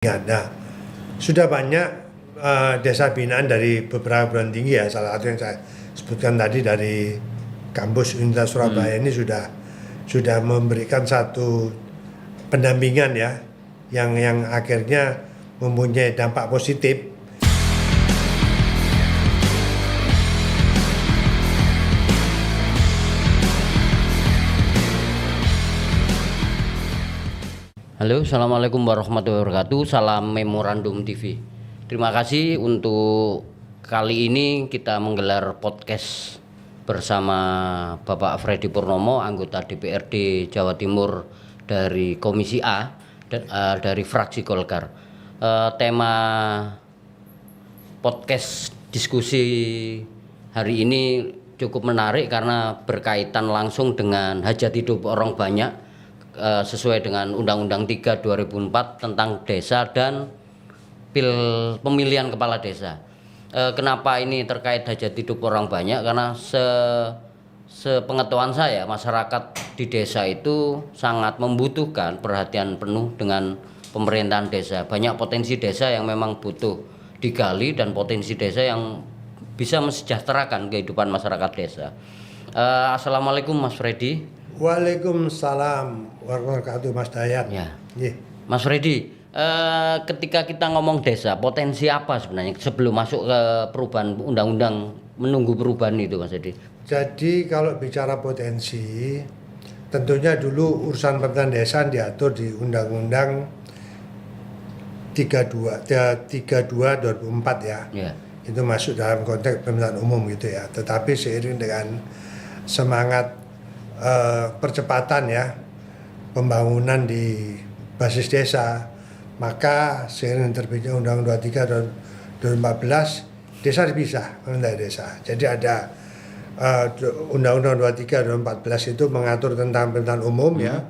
Nah, sudah banyak desa binaan dari beberapa perguruan tinggi ya. Salah satu yang saya sebutkan tadi dari kampus Universitas Surabaya ini sudah memberikan satu pendampingan ya, yang akhirnya mempunyai dampak positif. Halo, assalamualaikum warahmatullahi wabarakatuh. Salam Memorandum TV. Terima kasih untuk kali ini kita menggelar podcast bersama Bapak Freddy Purnomo, anggota DPRD Jawa Timur dari Komisi A dari fraksi Golkar. Tema podcast diskusi hari ini cukup menarik karena berkaitan langsung dengan hajat hidup orang banyak. Sesuai dengan Undang-Undang 3 2004 tentang desa dan pemilihan kepala desa. Kenapa ini terkait hajat hidup orang banyak? Karena sepengetahuan saya, masyarakat di desa itu sangat membutuhkan perhatian penuh dengan pemerintahan desa. Banyak potensi desa yang memang butuh digali dan potensi desa yang bisa mesejahterakan kehidupan masyarakat desa. Assalamualaikum Mas Freddy. Waalaikumsalam warahmatullahi wabarakatuh, Mas Dayat. Ya. Mas Freddy, ketika kita ngomong desa, potensi apa sebenarnya sebelum masuk ke perubahan undang-undang, menunggu perubahan itu, Mas Freddy? Jadi kalau bicara potensi, tentunya dulu urusan pemerintahan desa diatur di Undang-Undang 32 2004 ya. Itu masuk dalam konteks pemerintahan umum gitu ya. Tetapi seiring dengan semangat percepatan ya pembangunan di basis desa, maka seiring terbitnya Undang-Undang 23 dan 2014 desa dipisah pemerintah desa. Jadi ada Undang-Undang 23 dan 2014 itu mengatur tentang pemerintahan umum ya.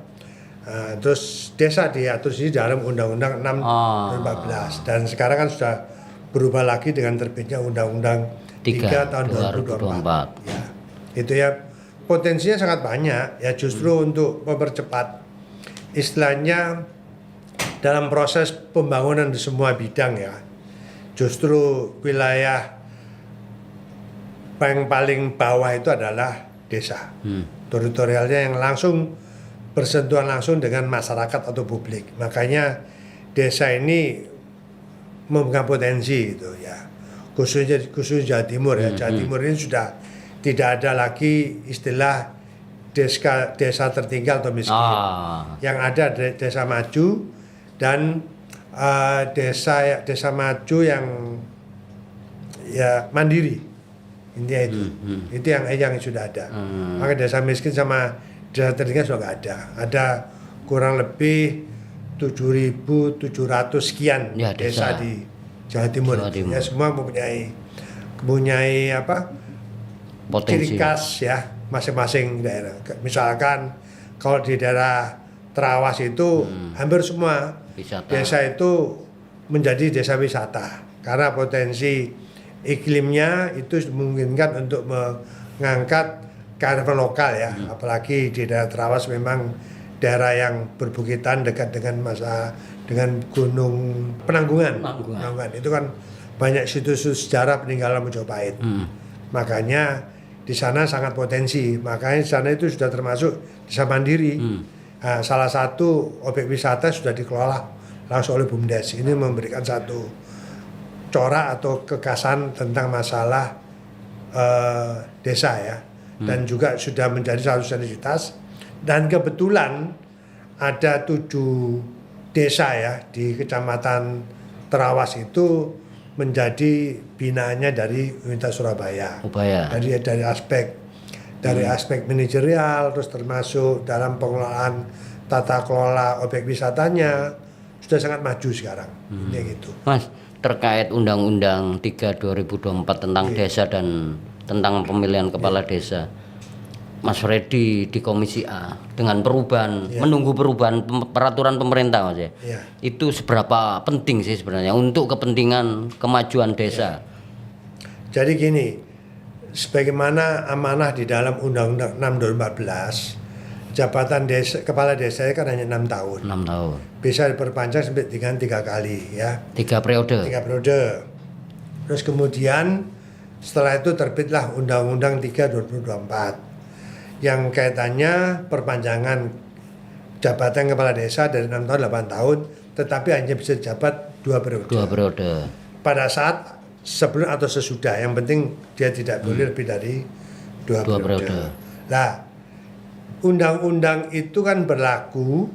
Terus desa diatur di dalam Undang-Undang 6 2014 dan sekarang kan sudah berubah lagi dengan terbitnya Undang-Undang 3 tahun 2024. Ya. Itu ya, potensinya sangat banyak ya, justru untuk mempercepat istilahnya dalam proses pembangunan di semua bidang ya. Justru wilayah yang paling bawah itu adalah desa. Teritorialnya yang langsung bersentuhan langsung dengan masyarakat atau publik. Makanya desa ini memegang potensi itu ya. Khususnya Jawa Timur ya. Jawa Timur ini sudah tidak ada lagi istilah desa tertinggal atau miskin. Yang ada desa maju dan desa maju yang ya mandiri. Intinya itu. Itu yang sudah ada. Maka desa miskin sama desa tertinggal sudah nggak ada. Ada kurang lebih 7.700 sekian ya, desa di Jawa Timur. Ya, semua mempunyai apa? Potensi. Ciri khas ya masing-masing daerah. Misalkan kalau di daerah Terawas itu hampir semua desa itu menjadi desa wisata karena potensi iklimnya itu memungkinkan untuk mengangkat kearifan lokal ya. Apalagi di daerah Terawas memang daerah yang berbukitan dekat dengan dengan Gunung Penanggungan. Itu kan banyak situs sejarah peninggalan Majapahit. Makanya di sana sangat potensi, makanya di sana itu sudah termasuk desa mandiri. Nah, salah satu objek wisata sudah dikelola langsung oleh BUMDes. Ini memberikan satu corak atau kekasan tentang masalah desa ya, dan juga sudah menjadi satu sensitivitas. Dan kebetulan ada 7 desa ya di Kecamatan Terawas itu menjadi binaannya dari Universitas Surabaya. Dari aspek manajerial, terus termasuk dalam pengelolaan tata kelola objek wisatanya sudah sangat maju sekarang. Gitu. Mas, terkait Undang-Undang 3 2024 tentang desa dan tentang pemilihan kepala desa, Mas Freddy di Komisi A dengan perubahan, menunggu perubahan peraturan pemerintah Mas ya. Itu seberapa penting sih sebenarnya untuk kepentingan kemajuan desa? Jadi gini, sebagaimana amanah di dalam Undang-Undang 6 2014 jabatan kepala desa kan hanya 6 tahun. 6 tahun. Bisa diperpanjang sampai dengan 3 kali ya. 3 periode. 3 periode. Terus kemudian setelah itu terbitlah Undang-Undang 3 2024 yang kaitannya perpanjangan jabatan kepala desa dari 6 tahun 8 tahun, tetapi hanya bisa jabat 2 periode. 2 periode. Pada saat sebelum atau sesudah, yang penting dia tidak boleh lebih dari 2 periode. Nah, undang-undang itu kan berlaku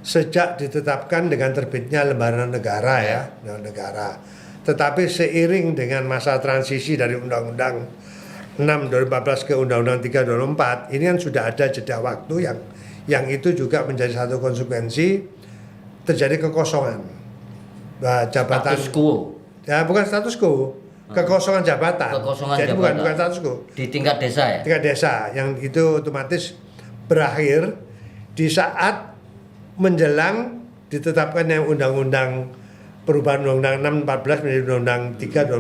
sejak ditetapkan dengan terbitnya lembaran negara ya, lembaran negara. Tetapi seiring dengan masa transisi dari Undang-Undang 6 2014 ke Undang-Undang 3 2004, ini kan sudah ada jeda waktu yang itu juga menjadi satu konsekuensi terjadi kekosongan jabatan. Status quo. Ya, bukan status quo, kekosongan jabatan. Jadi jabatan. bukan status quo. Di tingkat desa ya? Tingkat desa, yang itu otomatis berakhir di saat menjelang ditetapkannya Undang-Undang perubahan Undang-Undang 6 14 menjadi Undang-Undang 3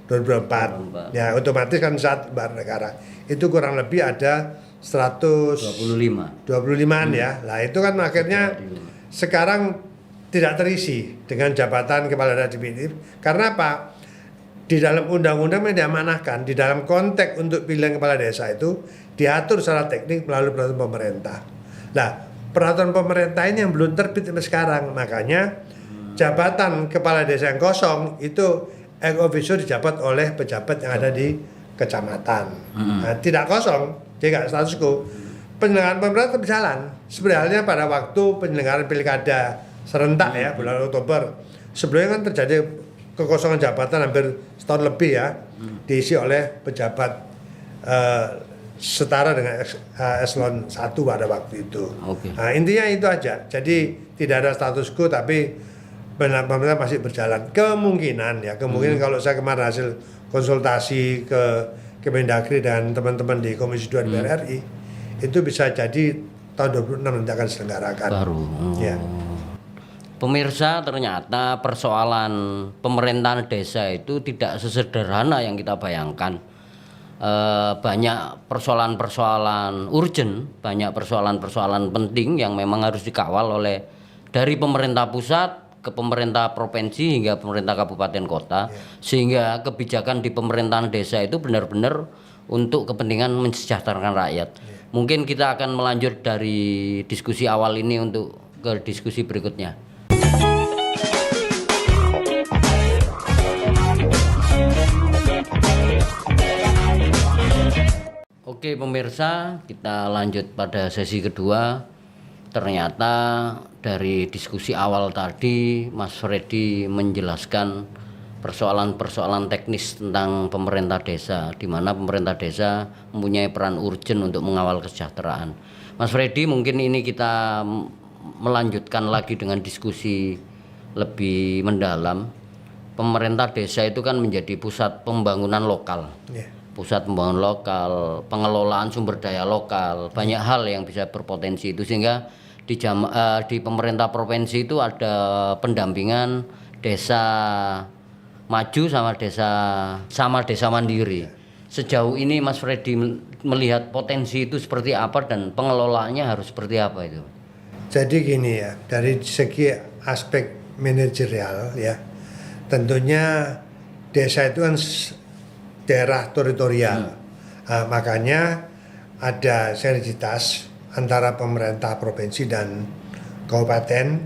2004. Ya, otomatis kan saat lembaran negara. Itu kurang lebih ada 125-an ya. Lah itu kan akhirnya sekarang tidak terisi dengan jabatan kepala daerah definitif. Karena apa? Di dalam undang-undang yang diamanahkan, di dalam konteks untuk pilihan kepala desa itu diatur secara teknik melalui peraturan pemerintah. Nah, peraturan pemerintah ini yang belum terbit sampai sekarang. Makanya jabatan kepala desa yang kosong itu ex officio dijabat oleh pejabat yang ada di kecamatan. Nah, tidak kosong. Jika status quo, penyelenggaraan pemerintah tetap berjalan. Sebenarnya pada waktu penyelenggaraan pilkada serentak ya bulan Oktober, sebelumnya kan terjadi kekosongan jabatan hampir setahun lebih ya, diisi oleh pejabat setara dengan eselon 1 pada waktu itu. Nah, intinya itu aja. Jadi tidak ada status quo, tapi pemerintah masih berjalan. Kemungkinan kalau saya kemarin hasil konsultasi ke Kemendagri dan teman-teman di Komisi 2 DPR RI, itu bisa jadi tahun 2026 nanti akan diselenggarakan. Baru. Ya. Pemirsa, ternyata persoalan pemerintahan desa itu tidak sesederhana yang kita bayangkan. Banyak persoalan-persoalan urgent, banyak persoalan-persoalan penting yang memang harus dikawal oleh dari pemerintah pusat ke pemerintah provinsi hingga pemerintah kabupaten kota, sehingga kebijakan di pemerintahan desa itu benar-benar untuk kepentingan mensejahterakan rakyat. Mungkin kita akan melanjut dari diskusi awal ini untuk ke diskusi berikutnya. Oke pemirsa, kita lanjut pada sesi kedua. Ternyata dari diskusi awal tadi Mas Freddy menjelaskan persoalan-persoalan teknis tentang pemerintah desa, di mana pemerintah desa mempunyai peran urgent untuk mengawal kesejahteraan. Mas Freddy, mungkin ini kita melanjutkan lagi dengan diskusi lebih mendalam. Pemerintah desa itu kan menjadi pusat pembangunan lokal. Pusat pembangunan lokal, pengelolaan sumber daya lokal, banyak hal yang bisa berpotensi itu, sehingga di pemerintah provinsi itu ada pendampingan desa maju sama desa mandiri. Sejauh ini Mas Freddy melihat potensi itu seperti apa dan pengelolaannya harus seperti apa itu? Jadi gini ya, dari segi aspek manajerial ya, tentunya desa itu kan daerah teritorial. Makanya ada sinergitas antara pemerintah provinsi dan kabupaten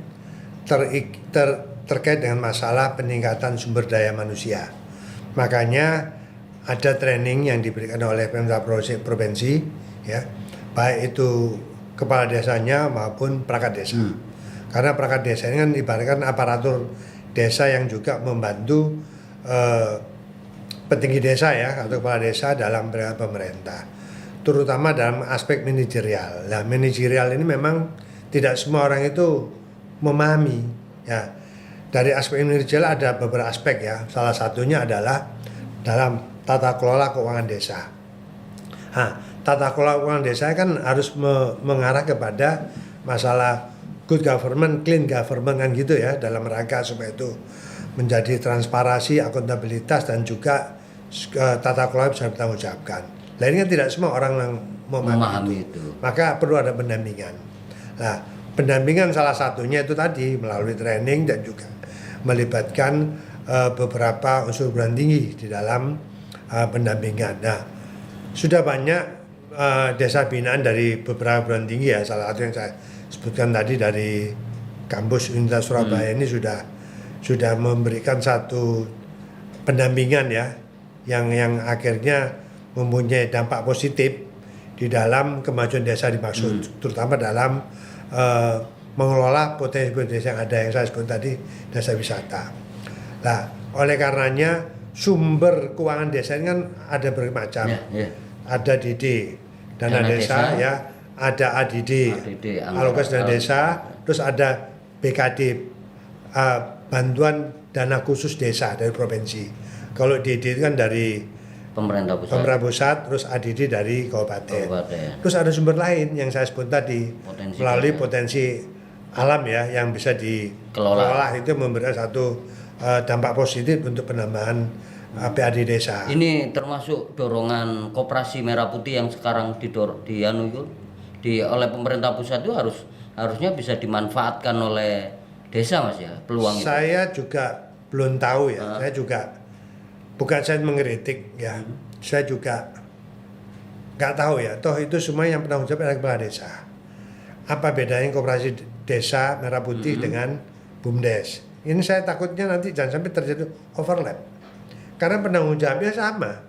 terkait dengan masalah peningkatan sumber daya manusia. Makanya ada training yang diberikan oleh pemerintah provinsi ya, baik itu kepala desanya maupun perangkat desa. Karena perangkat desa ini kan ibaratkan aparatur desa yang juga membantu petinggi desa ya atau kepala desa dalam pemerintah, terutama dalam aspek manajerial. Nah, manajerial ini memang tidak semua orang itu memahami ya. Dari aspek manajerial ada beberapa aspek ya. Salah satunya adalah dalam tata kelola keuangan desa. Tata kelola keuangan desa kan harus mengarah kepada masalah good government, clean government kan gitu ya, dalam rangka supaya itu menjadi transparansi, akuntabilitas dan juga tata kelola bisa ditanggungjawabkan. Nah ini kan tidak semua orang yang memahami itu. Maka perlu ada pendampingan. Nah, pendampingan salah satunya itu tadi melalui training dan juga melibatkan beberapa unsur perguruan tinggi di dalam pendampingan. Nah, sudah banyak desa binaan dari beberapa perguruan tinggi ya. Salah satu yang saya sebutkan tadi dari kampus Universitas Surabaya ini sudah memberikan satu pendampingan ya yang akhirnya mempunyai dampak positif di dalam kemajuan desa dimaksud, terutama dalam mengelola potensi desa yang ada yang saya sebut tadi, desa wisata. Nah, oleh karenanya sumber keuangan desa ini kan ada bermacam, ada DD, dana desa ya, ada ADD, alokasi dana desa, terus ada BKD, bantuan dana khusus desa dari provinsi. Kalau DD itu kan dari pemerintah pusat, terus ADD dari kabupaten. Terus ada sumber lain yang saya sebut tadi, melalui potensi alam ya yang bisa dikelola, itu memberikan satu dampak positif untuk penambahan PAD desa. Ini termasuk dorongan Koperasi Merah Putih yang sekarang oleh pemerintah pusat itu harusnya bisa dimanfaatkan oleh desa Mas ya, peluang itu. Saya juga belum tahu ya, saya juga bukan saya mengkritik ya, saya juga nggak tahu ya, toh itu semua yang penanggung jawab adalah kepala desa. Apa bedanya Koperasi Desa Merah Putih dengan BUMDes? Ini saya takutnya nanti jangan sampai terjadi overlap, karena penanggung jawabnya sama.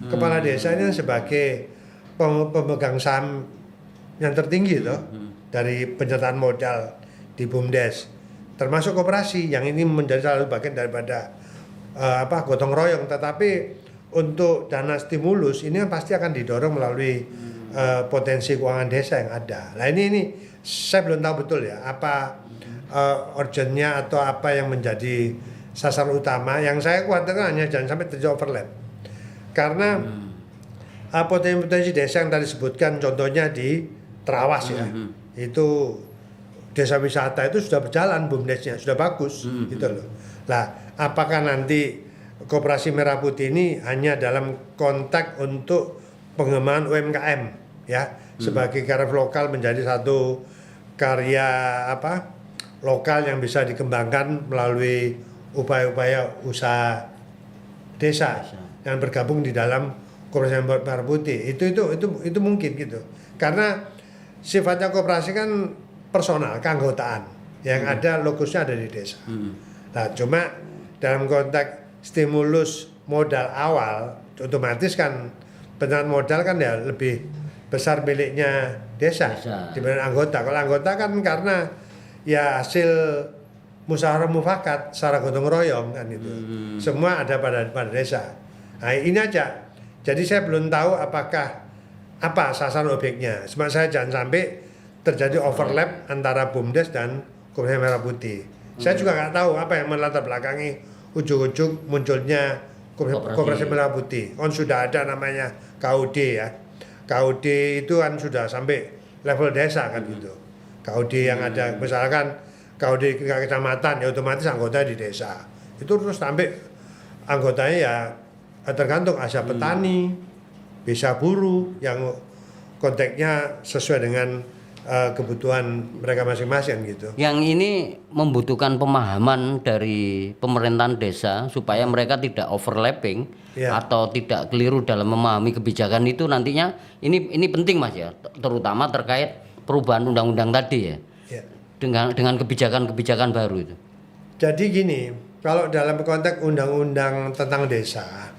Kepala desa ini sebagai pemegang saham yang tertinggi dari penyertaan modal di BUMDes, termasuk koperasi yang ini menjadi salah satu bagian daripada gotong royong. Tetapi untuk dana stimulus ini pasti akan didorong melalui potensi keuangan desa yang ada. Nah ini saya belum tahu betul ya apa urgentnya atau apa yang menjadi sasaran utama. Yang saya khawatirkan hanya jangan sampai terjadi overlap, karena potensi desa yang tadi disebutkan contohnya di Terawas ya, itu desa wisata itu sudah berjalan BUMDesnya, sudah bagus gitu loh. Nah, apakah nanti Koperasi Merah Putih ini hanya dalam konteks untuk pengembangan UMKM ya, sebagai karya lokal menjadi satu karya lokal yang bisa dikembangkan melalui upaya-upaya usaha desa yang bergabung di dalam Koperasi Merah Putih. Itu mungkin gitu. Karena sifatnya koperasi kan personal, keanggotaan. Yang ada logosnya ada di desa. Nah, cuma dalam konteks stimulus modal awal, otomatis kan penyerahan modal kan ya lebih besar miliknya desa dibanding anggota. Kalau anggota kan karena ya hasil musyawarah mufakat secara gotong royong kan itu. Semua ada pada desa. Nah, ini aja. Jadi saya belum tahu apa sasaran objeknya. Cuma saya jangan sampai terjadi overlap antara BUMDes dan Koperasi Merah Putih. Saya juga nggak tahu apa yang melatar belakangi ujung-ujung munculnya Koperasi Merah Putih. Kan sudah ada namanya KUD ya. KUD itu kan sudah sampai level desa kan gitu. KUD yang ada misalkan KUD kecamatan ya otomatis anggota di desa. Itu terus sampai anggotanya ya tergantung asal petani, bisa buruh yang konteksnya sesuai dengan kebutuhan mereka masing-masing gitu. Yang ini membutuhkan pemahaman dari pemerintahan desa supaya mereka tidak overlapping atau tidak keliru dalam memahami kebijakan itu nantinya. Ini penting Mas ya, terutama terkait perubahan undang-undang tadi ya. Dengan kebijakan-kebijakan baru itu. Jadi gini, kalau dalam konteks undang-undang tentang desa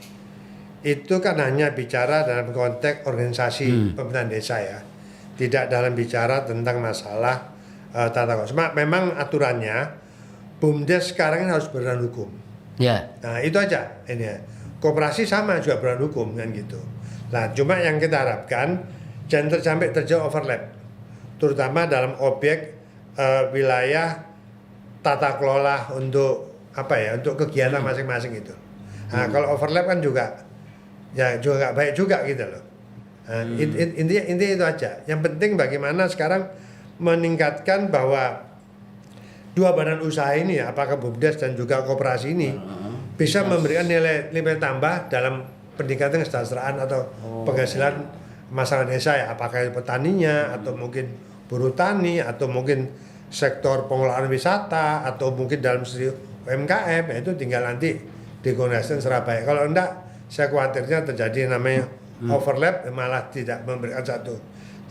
itu kan hanya bicara dalam konteks organisasi pemerintahan desa ya. Tidak dalam bicara tentang masalah tata kelola. Memang aturannya BUMDes sekarang ini harus berperan hukum. Ya. Nah itu aja ini ya. Koperasi sama juga berperan hukum kan gitu. Nah cuma yang kita harapkan jangan sampai terjadi overlap, terutama dalam objek wilayah tata kelola untuk untuk kegiatan masing-masing itu. Nah kalau overlap kan juga nggak baik juga gitu loh. Nah, intinya itu aja. Yang penting bagaimana sekarang meningkatkan bahwa dua badan usaha ini apakah BUMDes dan juga koperasi ini bisa memberikan nilai tambah dalam peningkatan kesejahteraan atau penghasilan masyarakat desa ya, apakah petaninya atau mungkin buruh tani atau mungkin sektor pengelolaan wisata atau mungkin dalam segi UMKM ya, itu tinggal nanti dikoordinasikan secara baik. Kalau enggak, saya khawatirnya terjadi namanya overlap, malah tidak memberikan satu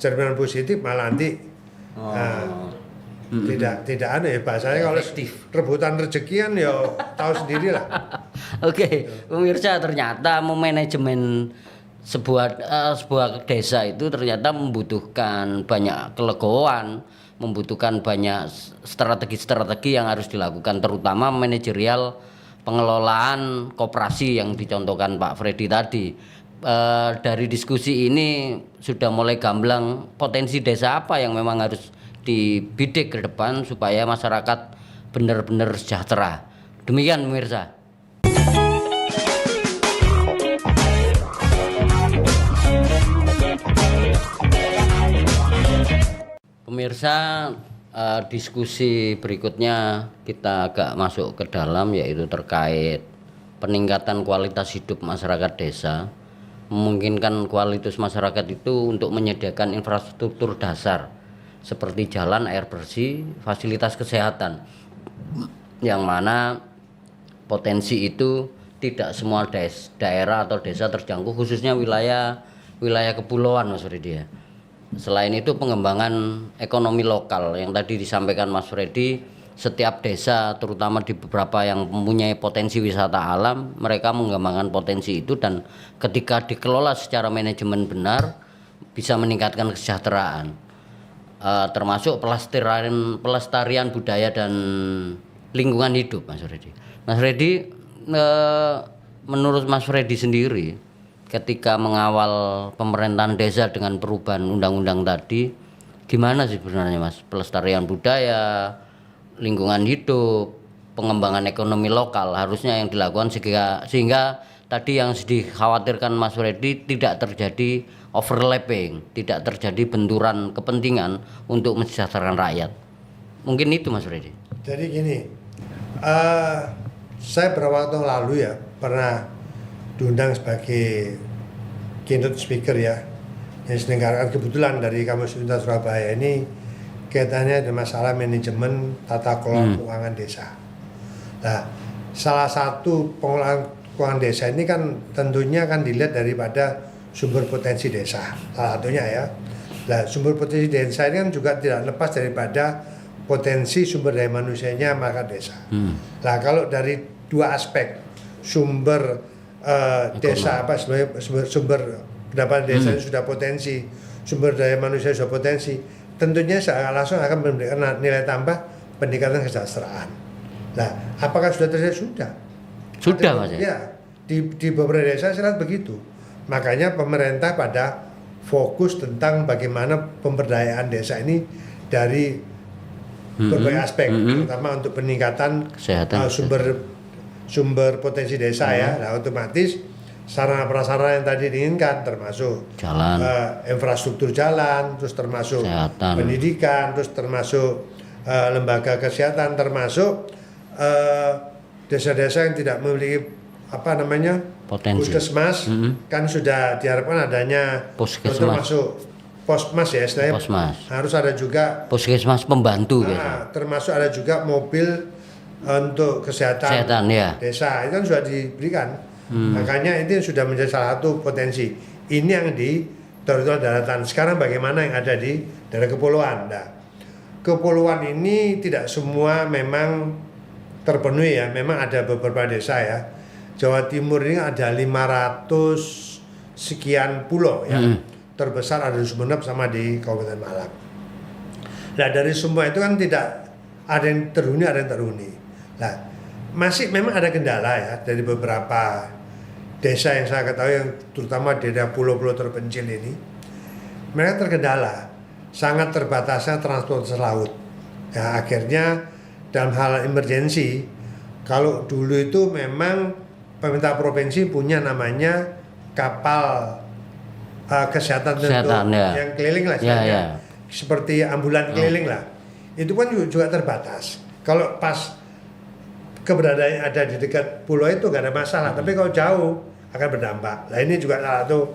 cerminan positif, malah nanti tidak aneh bahasanya kalau rebutan rezekian ya tahu sendiri lah. Oke, pemirsa, ternyata memanajemen sebuah desa itu ternyata membutuhkan banyak kelegoan, membutuhkan banyak strategi-strategi yang harus dilakukan, terutama manajerial pengelolaan koperasi yang dicontohkan Pak Freddy tadi. Dari diskusi ini sudah mulai gamblang potensi desa apa yang memang harus dibidik ke depan supaya masyarakat benar-benar sejahtera. Demikian pemirsa. Pemirsa, diskusi berikutnya kita agak masuk ke dalam, yaitu terkait peningkatan kualitas hidup masyarakat desa. Memungkinkan kualitas masyarakat itu untuk menyediakan infrastruktur dasar seperti jalan, air bersih, fasilitas kesehatan, yang mana potensi itu tidak semua daerah atau desa terjangkau, khususnya wilayah kepulauan, Mas Freddy ya. Selain itu pengembangan ekonomi lokal yang tadi disampaikan Mas Freddy, setiap desa terutama di beberapa yang mempunyai potensi wisata alam, mereka mengembangkan potensi itu, dan ketika dikelola secara manajemen benar bisa meningkatkan kesejahteraan, termasuk pelestarian budaya dan lingkungan hidup. Mas Freddy, menurut Mas Freddy sendiri, ketika mengawal pemerintahan desa dengan perubahan undang-undang tadi, gimana sih sebenarnya Mas, pelestarian budaya, lingkungan hidup, pengembangan ekonomi lokal harusnya yang dilakukan sehingga tadi yang dikhawatirkan Mas Freddy tidak terjadi overlapping, tidak terjadi benturan kepentingan untuk mensejahterakan rakyat. Mungkin itu Mas Freddy. Jadi gini, saya beberapa waktu lalu ya pernah diundang sebagai keynote speaker ya, yang diselenggarakan kebetulan dari Kampus Universitas Surabaya ini, kaitannya dengan masalah manajemen tata kelola keuangan desa. Nah, salah satu pengelolaan keuangan desa ini kan tentunya kan dilihat daripada sumber potensi desa, salah satunya ya. Nah, sumber potensi desa ini kan juga tidak lepas daripada potensi sumber daya manusianya maka desa. Nah, kalau dari dua aspek, sumber desa apa sumber pendapatan desa sudah potensi, sumber daya manusia sudah potensi, tentunya saya langsung akan memberikan nilai tambah peningkatan kesejahteraan. Nah, apakah sudah terjadi? Sudah Mas ya. Di beberapa desa saya lihat begitu. Makanya pemerintah pada fokus tentang bagaimana pemberdayaan desa ini dari berbagai aspek, terutama untuk peningkatan sumber potensi desa ya. Nah, otomatis sarana prasarana yang tadi diinginkan termasuk jalan, infrastruktur jalan, terus termasuk kesehatan, pendidikan, terus termasuk lembaga kesehatan, termasuk desa-desa yang tidak memiliki potensi puskesmas, kan sudah diharapkan adanya termasuk posmas ya istilahnya, harus ada juga puskesmas pembantu termasuk ada juga mobil untuk kesehatan ya. Desa itu kan sudah diberikan. Makanya itu sudah menjadi salah satu potensi. Ini yang di teritorial daratan. Sekarang bagaimana yang ada di daerah kepulauan? Nah, kepulauan ini tidak semua memang terpenuhi ya. Memang ada beberapa desa ya. Jawa Timur ini ada 500 sekian pulau ya. Terbesar ada di Sumeneb sama di Kabupaten Malang. Nah, dari semua itu kan tidak ada yang terhuni, ada yang terhuni. Nah, masih memang ada kendala ya dari beberapa desa yang saya ketahui, yang terutama di daerah pulau-pulau terpencil ini, mereka terkendala sangat terbatasnya transportasi laut. Ya, akhirnya dalam hal emergensi, kalau dulu itu memang pemerintah provinsi punya namanya kapal kesehatan yang keliling lah, seperti ambulan keliling lah. Itu kan juga terbatas. Kalau pas keberadaan ada di dekat pulau itu nggak ada masalah, tapi kalau jauh akan berdampak. Nah ini juga salah satu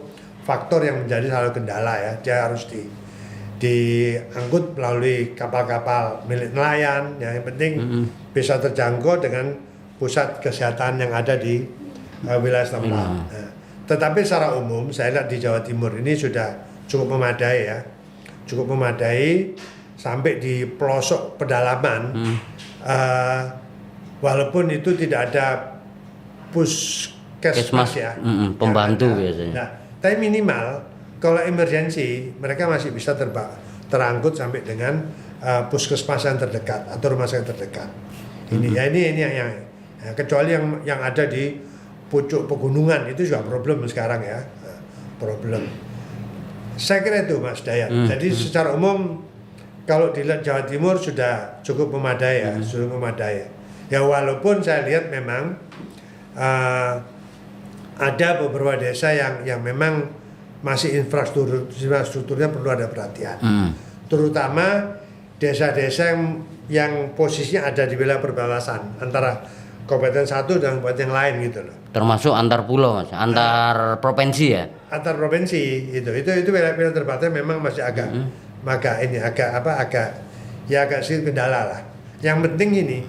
faktor yang menjadi salah satu kendala ya. Dia harus diangkut melalui kapal-kapal milik nelayan. Yang penting bisa terjangkau dengan pusat kesehatan yang ada di wilayah setempat. Nah, tetapi secara umum saya lihat di Jawa Timur ini sudah cukup memadai ya, cukup memadai sampai di pelosok pedalaman. Walaupun itu tidak ada puskesmas ya, pembantu biasanya. Nah, tapi minimal kalau emergensi mereka masih bisa terangkut sampai dengan puskesmas yang terdekat atau rumah sakit terdekat. Ini yang kecuali yang ada di pucuk pegunungan itu juga problem sekarang ya, problem. Saya kira itu Mas Dayat. Jadi secara umum kalau dilihat Jawa Timur sudah cukup memadai ya, sudah memadai. Ya walaupun saya lihat memang ada beberapa desa yang memang masih infrastrukturnya perlu ada perhatian. Terutama desa-desa yang posisinya ada di wilayah perbatasan antara kabupaten satu dan kabupaten yang lain gitu loh. Termasuk antar pulau Mas, antar provinsi ya? Antar provinsi itu wilayah terbatas memang masih agak sedikit kendala lah. Yang penting ini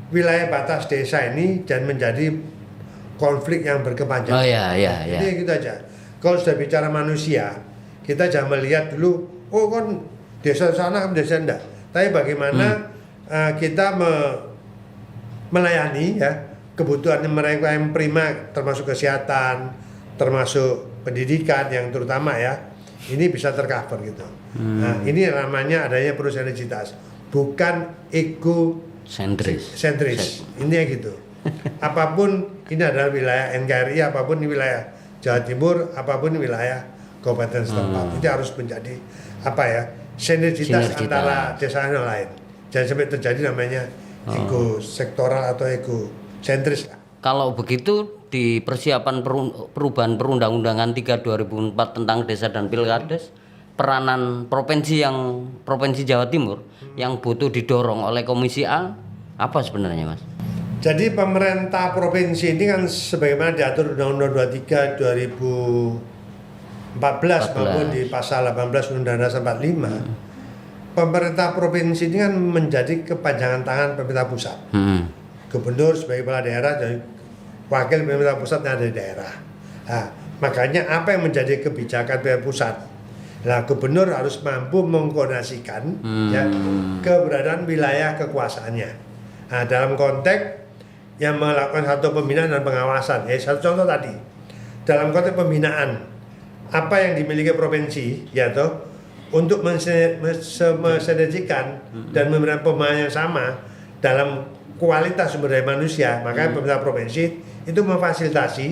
wilayah batas desa ini jangan menjadi konflik yang berkepanjangan. Oh iya. Jadi gitu aja. Kalau sudah bicara manusia, kita jangan melihat dulu, oh kan desa sana, desa enggak. Tapi bagaimana kita melayani ya kebutuhan mereka yang prima, termasuk kesehatan, termasuk pendidikan yang terutama ya, ini bisa tercover gitu. Nah ini namanya adanya sinergitas, bukan sentris. Ini ya gitu. Apapun ini adalah wilayah NKRI, apapun ini wilayah Jawa Timur, apapun ini wilayah kabupaten setempat, itu harus menjadi sinergitas antara desa yang lain. Jangan sampai terjadi namanya ego sektoral atau ego sentris lah. Kalau begitu di persiapan perubahan perundang-undangan 3 2004 tentang desa dan pilkades, peranan provinsi Jawa Timur yang butuh didorong oleh Komisi A apa sebenarnya Mas? Jadi pemerintah provinsi ini kan sebagaimana diatur Undang-Undang 23 2014 maupun di pasal 18 Undang-Undang Dasar 45. Pemerintah provinsi ini kan menjadi kepanjangan tangan pemerintah pusat. Gubernur sebagai kepala daerah dan wakil pemerintah pusat yang ada di daerah. Nah, makanya apa yang menjadi kebijakan pemerintah pusat? Nah, gubernur harus mampu mengkoordinasikan keberadaan wilayah kekuasaannya. Nah, dalam konteks yang melakukan satu pembinaan dan pengawasan. Satu contoh tadi, dalam konteks pembinaan, apa yang dimiliki provinsi, untuk mensinergikan dan memberikan pemahaman yang sama dalam kualitas sumber daya manusia, makanya pemerintah provinsi itu memfasilitasi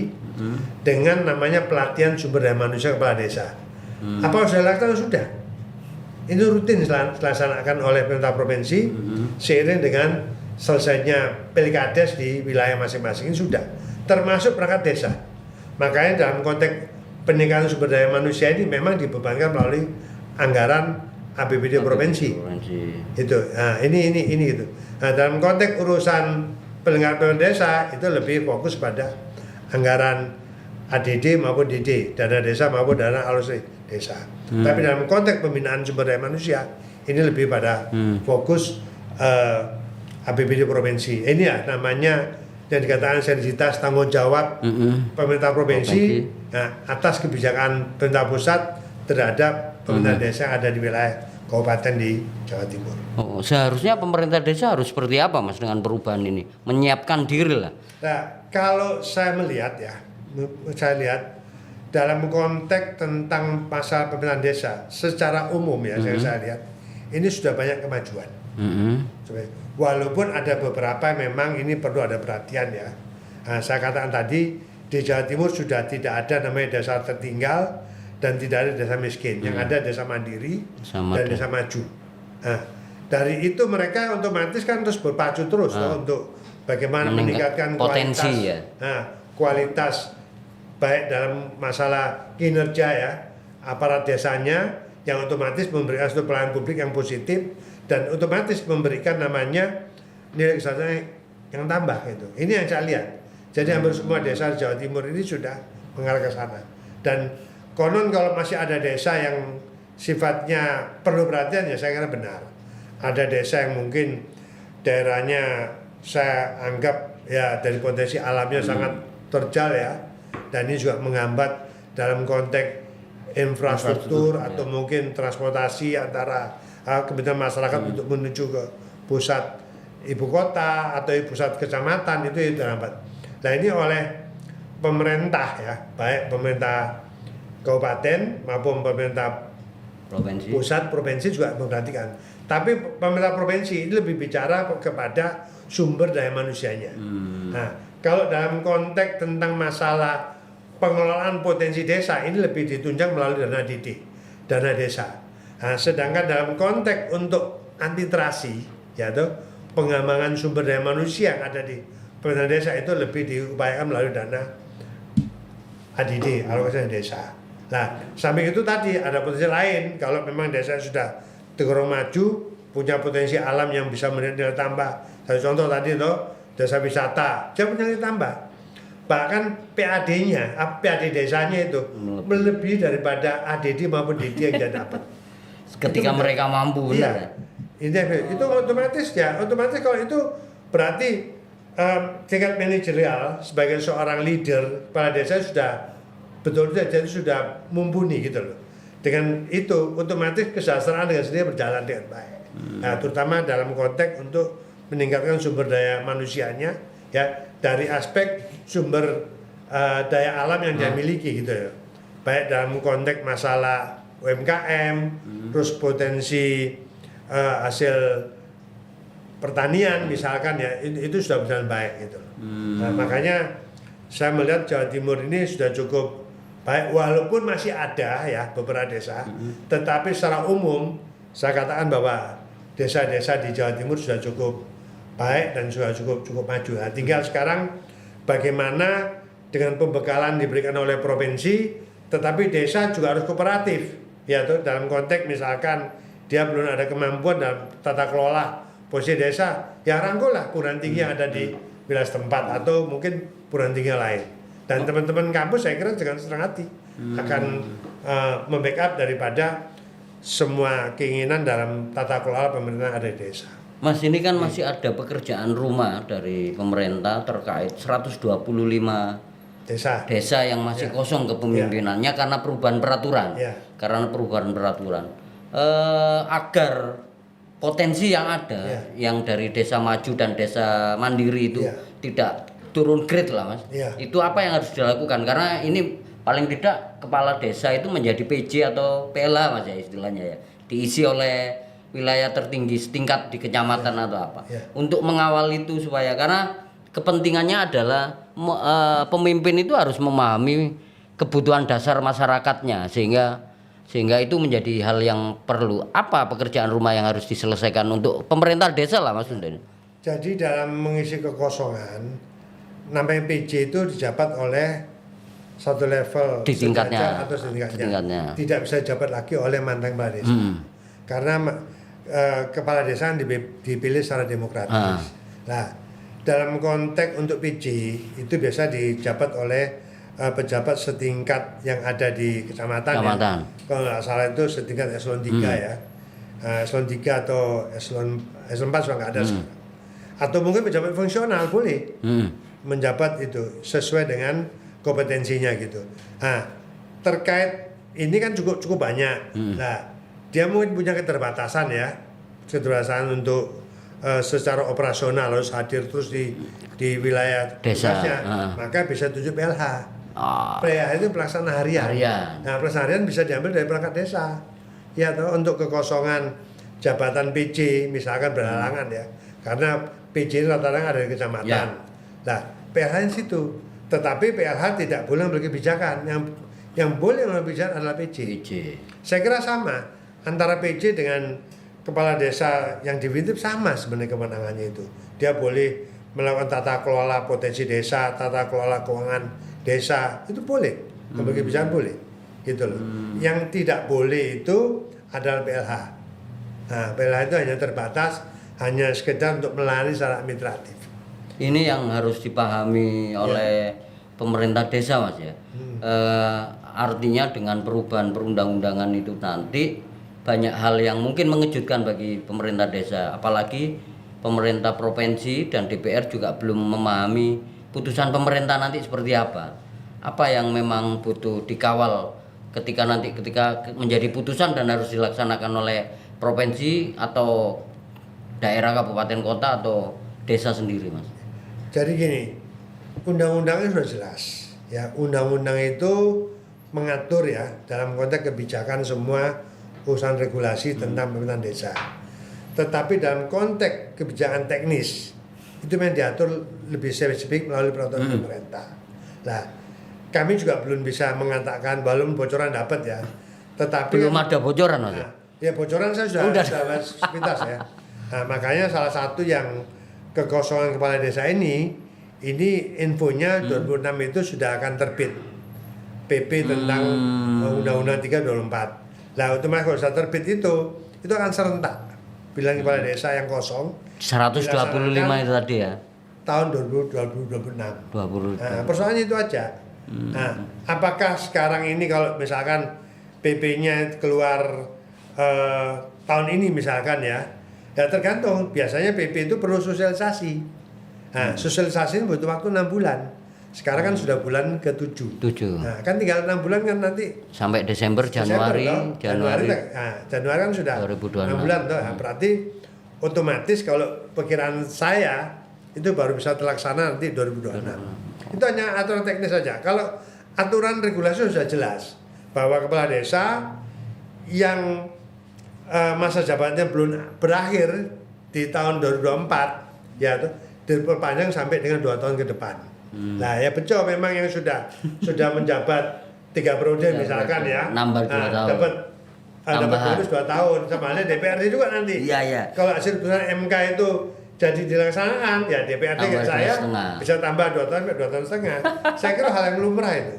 dengan namanya pelatihan sumber daya manusia kepala desa. Apa sudah dilakukan? Sudah. Itu rutin dilaksanakan oleh pemerintah provinsi seiring dengan selesainya pilkades di wilayah masing-masing. Ini sudah termasuk perangkat desa. Makanya dalam konteks peningkatan sumber daya manusia ini memang dibebankan melalui anggaran APBD provinsi. Itu. Nah, ini gitu. Nah, dalam konteks urusan penyelenggaraan desa itu lebih fokus pada anggaran ADD maupun DD, dana desa maupun dana alokasi desa. Tapi dalam konteks pembinaan sumber daya manusia ini lebih pada fokus APBD provinsi. Ini ya namanya yang dikatakan sinergitas tanggung jawab pemerintah provinsi atas kebijakan pemerintah pusat terhadap pemerintah desa yang ada di wilayah kabupaten di Jawa Timur. Oh, seharusnya pemerintah desa harus seperti apa Mas dengan perubahan ini? Menyiapkan diri lah. Nah, kalau saya melihat dalam konteks tentang masalah pemerintahan desa secara umum ya, saya lihat ini sudah banyak kemajuan. Walaupun ada beberapa memang ini perlu ada perhatian ya. Nah, saya katakan tadi di Jawa Timur sudah tidak ada namanya desa tertinggal dan tidak ada desa miskin, yang ada desa mandiri dan desa maju. Nah, dari itu mereka otomatis kan terus berpacu terus untuk bagaimana meningkatkan potensi kualitas baik dalam masalah kinerja ya aparat desanya, yang otomatis memberikan suatu pelayanan publik yang positif dan otomatis memberikan namanya nilai kesejahteraan yang tambah gitu. Ini yang saya lihat. Jadi hampir semua desa di Jawa Timur ini sudah mengarah ke sana. Dan konon kalau masih ada desa yang sifatnya perlu perhatian, ya saya kira benar. Ada desa yang mungkin daerahnya saya anggap ya dari potensi alamnya sangat terjal ya, dan ini juga menghambat dalam konteks infrastruktur atau mungkin transportasi antara kebutuhan masyarakat untuk menuju ke pusat ibu kota atau pusat kecamatan itu terhambat. Nah ini oleh pemerintah ya, baik pemerintah kabupaten maupun pemerintah pusat provinsi juga memperhatikan. Tapi pemerintah provinsi ini lebih bicara kepada sumber daya manusianya. Nah, kalau dalam konteks tentang masalah pengelolaan potensi desa ini lebih ditunjang melalui dana DD, dana desa. Nah, sedangkan dalam konteks untuk antitrasi, yaitu pengembangan sumber daya manusia yang ada di pemerintah desa itu lebih diupayakan melalui dana ADD, alokasi desa. Nah, samping itu tadi ada potensi lain kalau memang desa sudah tergolong maju, punya potensi alam yang bisa menjadi nilai tambah. Satu contoh tadi itu desa wisata, dia punya nilai tambah. Bahkan PAD-nya, PAD desanya itu melebihi daripada ADD maupun DD yang dia dapat. Ketika itu mereka mampu, iya. Itu otomatis ya, otomatis kalau itu berarti tingkat manajerial sebagai seorang leader kepala desa sudah betul-betul jadi sudah mumpuni gitu loh. Dengan itu otomatis kesejahteraan dengan sendiri berjalan dengan baik. Nah, terutama dalam konteks untuk meningkatkan sumber daya manusianya ya, dari aspek sumber daya alam yang dia miliki gitu ya. Baik dalam konteks masalah UMKM, terus potensi hasil pertanian misalkan ya, itu sudah berjalan baik gitu. Nah, makanya saya melihat Jawa Timur ini sudah cukup baik, walaupun masih ada ya beberapa desa, tetapi secara umum saya katakan bahwa desa-desa di Jawa Timur sudah cukup baik dan sudah cukup maju. Nah, tinggal sekarang bagaimana dengan pembekalan diberikan oleh provinsi, tetapi desa juga harus kooperatif, ya tuh, dalam konteks misalkan dia belum ada kemampuan dalam tata kelola posisi desa, ya rangkullah perguruan tinggi yang ada di wilayah setempat atau mungkin perguruan tinggi lain. Dan teman-teman kampus saya kira dengan senang hati akan membackup daripada semua keinginan dalam tata kelola pemerintahan ada di desa. Mas, ini kan masih ada pekerjaan rumah dari pemerintah terkait 125 desa yang masih kosong kepemimpinannya karena perubahan peraturan. Karena perubahan peraturan. Agar potensi yang ada yang dari desa maju dan desa mandiri itu tidak turun grade lah Mas. Itu apa yang harus dilakukan? Karena ini paling tidak kepala desa itu menjadi PJ atau PLH Mas ya istilahnya ya. Diisi oleh wilayah tertinggi setingkat di kecamatan atau apa. Untuk mengawal itu supaya, karena kepentingannya adalah pemimpin itu harus memahami kebutuhan dasar masyarakatnya sehingga itu menjadi hal yang perlu. Apa pekerjaan rumah yang harus diselesaikan untuk pemerintah desa lah Mas Undan? Jadi dalam mengisi kekosongan, namanya PJ itu dijabat oleh satu level di tingkatnya atau setingkatnya. Tidak bisa dijabat lagi oleh mantan kepala desa. Karena kepala desa dipilih secara demokratis. Nah, dalam konteks untuk PJ itu biasa dijabat oleh pejabat setingkat yang ada di kecamatan. Ya. Kalau nggak salah itu setingkat eselon 3 ya. Eselon 3 atau eselon 4 sudah nggak ada sekarang. Atau mungkin pejabat fungsional boleh menjabat itu sesuai dengan kompetensinya gitu. Nah, terkait ini kan cukup banyak. Nah, dia mungkin punya keterbatasan ya, keterbatasan untuk secara operasional harus hadir terus di wilayah desanya, maka bisa tunjuk PLH. PLH itu pelaksana harian. Nah, pelaksana harian bisa diambil dari perangkat desa. Ya, atau untuk kekosongan jabatan PJ misalkan berhalangan ya, karena PJ rata-rata ada di kecamatan. Nah, PLH di situ. Tetapi PLH tidak boleh memiliki kebijakan. Yang boleh memiliki kebijakan adalah PJ. Saya kira sama antara PJ dengan kepala desa yang definitif sama sebenarnya kewenangannya itu. Dia boleh melakukan tata kelola potensi desa, tata kelola keuangan desa, itu boleh. Memiliki kebijakan boleh. Gitu loh. Yang tidak boleh itu adalah PLH. Nah, PLH itu hanya terbatas, hanya sekedar untuk melayani secara administratif. Ini yang harus dipahami oleh pemerintah desa, Mas ya. Artinya dengan perubahan perundang-undangan itu nanti banyak hal yang mungkin mengejutkan bagi pemerintah desa, apalagi pemerintah provinsi dan DPR juga belum memahami putusan pemerintah nanti seperti apa. Apa yang memang butuh dikawal ketika menjadi putusan dan harus dilaksanakan oleh provinsi atau daerah, kabupaten, kota atau desa sendiri, Mas. Jadi gini, undang-undangnya sudah jelas. Ya, undang-undang itu mengatur ya dalam konteks kebijakan semua urusan regulasi tentang pemerintahan desa. Tetapi dalam konteks kebijakan teknis itu memang diatur lebih spesifik melalui peraturan pemerintah. Nah, kami juga belum bisa mengatakan belum bocoran dapat ya. Tetapi belum ada bocoran, Mas. Ya bocoran saya sudah sepintas ya. Nah, makanya salah satu yang kekosongan kepala desa ini infonya 2006 itu sudah akan terbit PP tentang Undang-Undang 3 2004. Nah, otomatis kalau sudah terbit itu akan serentak. Bilang kepala desa yang kosong 125 itu tadi ya. Tahun 2026. Nah, persoalannya itu aja. Nah, apakah sekarang ini kalau misalkan PP-nya keluar tahun ini misalkan ya tergantung. Biasanya PP itu perlu sosialisasi. Nah, sosialisasi butuh waktu 6 bulan. Sekarang kan sudah bulan ke-7. Nah, kan tinggal 6 bulan kan nanti sampai Desember, Januari. Januari kan sudah 2026. 6 bulan toh. Nah, berarti otomatis kalau perkiraan saya itu baru bisa terlaksana nanti 2026. Itu hanya aturan teknis saja. Kalau aturan regulasi sudah jelas bahwa kepala desa yang masa jabatannya belum berakhir di tahun 2024 ya diperpanjang sampai dengan 2 tahun ke depan. Nah ya betul memang yang sudah menjabat 3 periode misalkan ya nambah 2 tahun dapat bonus 2 tahun sama halnya DPRD juga nanti. Iya. Kalau hasil putusan MK itu jadi dilaksanakan ya DPRD saya bisa tambah 2 tahun sampai 2 tahun setengah. Saya kira hal yang lumrah itu.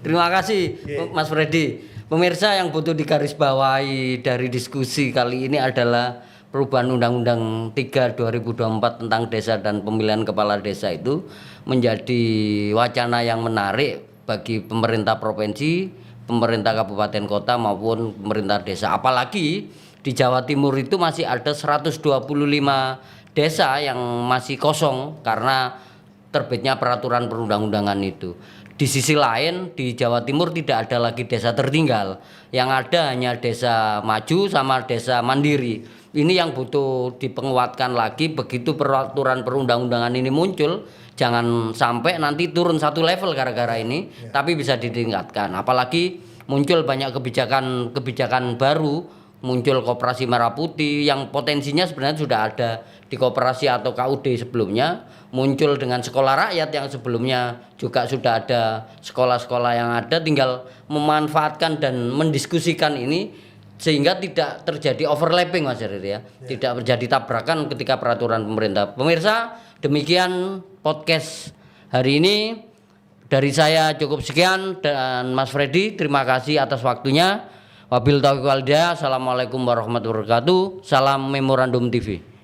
Terima kasih Mas Freddy. Pemirsa, yang butuh digarisbawahi dari diskusi kali ini adalah perubahan Undang-Undang 3 2024 tentang desa dan pemilihan kepala desa itu menjadi wacana yang menarik bagi pemerintah provinsi, pemerintah kabupaten kota maupun pemerintah desa. Apalagi di Jawa Timur itu masih ada 125 desa yang masih kosong karena terbitnya peraturan perundang-undangan itu. Di sisi lain di Jawa Timur tidak ada lagi desa tertinggal. Yang ada hanya desa maju sama desa mandiri. Ini yang butuh dipenguatkan lagi begitu peraturan perundang-undangan ini muncul. Jangan sampai nanti turun satu level gara-gara ini, tapi bisa ditingkatkan. Apalagi muncul banyak kebijakan baru, muncul koperasi merah putih yang potensinya sebenarnya sudah ada di koperasi atau KUD sebelumnya, muncul dengan sekolah rakyat yang sebelumnya juga sudah ada sekolah-sekolah yang ada, tinggal memanfaatkan dan mendiskusikan ini sehingga tidak terjadi overlapping, Mas Heri ya. Tidak terjadi tabrakan ketika peraturan pemerintah. Pemirsa, demikian podcast hari ini. Dari saya cukup sekian, dan Mas Freddy terima kasih atas waktunya. Wabil taufiq wal hidayah. Assalamualaikum warahmatullahi wabarakatuh. Salam Memorandum TV.